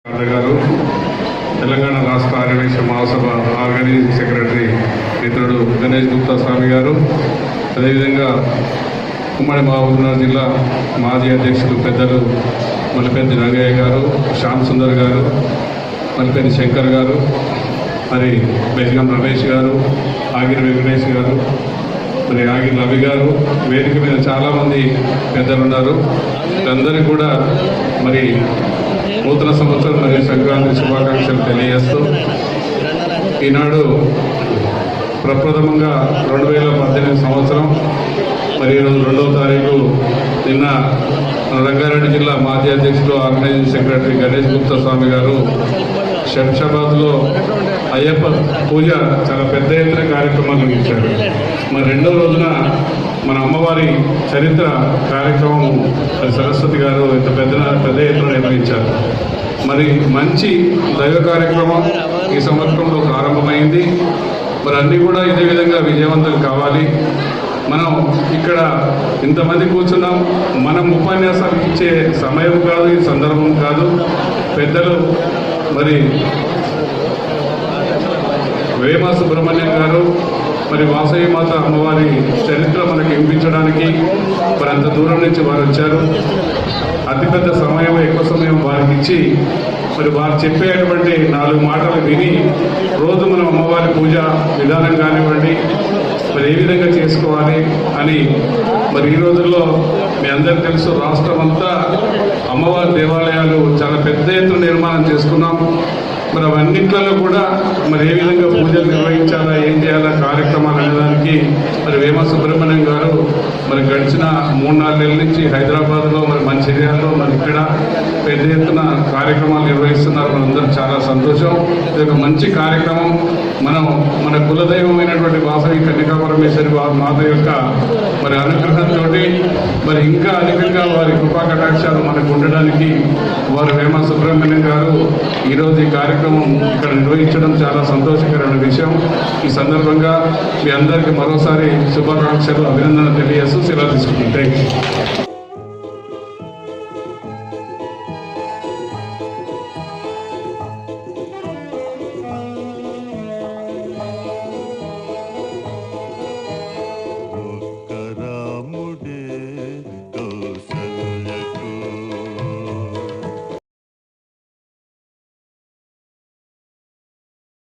గారు తెలంగాణ రాష్ట్ర ఆర్యవైశ్య మహాసభ organising secretary మిత్రుడు గణేష్ గుప్తా స్వామి గారు, అదేవిధంగా ఉమ్మడి మహబూబ్నగర్ జిల్లా మాజీ అధ్యక్షులు పెద్దలు మల్లిపెద్ది రంగయ్య గారు, శ్యామ్ సుందర్ గారు, మల్లిపెద్ది శంకర్ గారు, మరి బెజగం రమేష్ గారు, ఆగిరి వెంకటేష్ గారు, మరి ఆగిరి రవి గారు, వేదిక మీద చాలామంది పెద్దలు ఉన్నారు. అందరికీ కూడా మరి నూతన సంవత్సరం మరియు సంక్రాంతి శుభాకాంక్షలు తెలియజేస్తూ ఈనాడు ప్రప్రథమంగా 2018 సంవత్సరం మరియు 2వ తారీఖు నిన్న రంగారెడ్డి జిల్లా మాజీ అధ్యక్షులు ఆర్గనైజింగ్ సెక్రటరీ గణేష్ గుప్తా స్వామి గారు శంషాబాద్లో అయ్యప్ప పూజ చాలా పెద్ద ఎత్తున కార్యక్రమాలు ఇచ్చారు. మరి 2వ రోజున మన అమ్మవారి చరిత్ర కార్యక్రమం సరస్వతి గారు ఇంత పెద్ద ఎత్తున నిర్వహించారు. మరి మంచి దైవ కార్యక్రమం ఈ సంవత్సరంలో ప్రారంభమైంది. మరి అన్నీ కూడా ఇదే విధంగా విజయవంతం కావాలి. మనం ఇక్కడ ఇంతమంది కూర్చున్నాం, మనం ఉపన్యాసాలు ఇచ్చే సమయం కాదు, ఈ సందర్భం కాదు. పెద్దలు మరి వేమ సుబ్రహ్మణ్యం గారు మరి వాసవి మాత అమ్మవారి చరిత్ర మనకి వినిపించడానికి మరి అంత దూరం నుంచి వారు వచ్చారు. అతిపెద్ద సమయం, ఎక్కువ సమయం వారికి ఇచ్చి మరి వారు చెప్పేటువంటి 4 మాటలు విని రోజు మనం అమ్మవారి పూజ విధానం కానివ్వండి, మరి ఏ విధంగా చేసుకోవాలి అని మరి ఈ రోజుల్లో మీ అందరికీ తెలుసు, రాష్ట్రం అంతా అమ్మవారి దేవాలయాలు చాలా పెద్ద ఎత్తున నిర్మాణం చేసుకున్నాం. మరి అవన్నిట్లలో కూడా మరి ఏ విధంగా పూజలు నిర్వహించాలా, ఏం చేయాలా కార్యక్రమాలు అనేదానికి మరి వేమ సుబ్రహ్మణ్యం గారు మరి గడిచిన 3-4 నెలల నుంచి హైదరాబాద్లో మరి మంచిర్యాలలో మరి ఇక్కడ పెద్ద ఎత్తున కార్యక్రమాలు నిర్వహిస్తున్నారు. మనందరూ చాలా సంతోషం. ఇది ఒక మంచి కార్యక్రమం. మన కులదైవమైనటువంటి వాసవి కన్యకా పరమేశ్వరి మాత యొక్క మరి అనుగ్రహంతో మరి ఇంకా అధికంగా వారి కృపా కటాక్షాలు మనకు ఉండడానికి వారు వేమ సుబ్రహ్మణ్యం గారు ఈరోజు ఈ కార్యక్రమం ఇక్కడ నిర్వహించడం చాలా సంతోషకరమైన విషయం. ఈ సందర్భంగా మీ అందరికీ మరోసారి శుభాకాంక్షలు, అభినందనలు తెలియజేస్తూ సెలవు తీసుకుంటాం.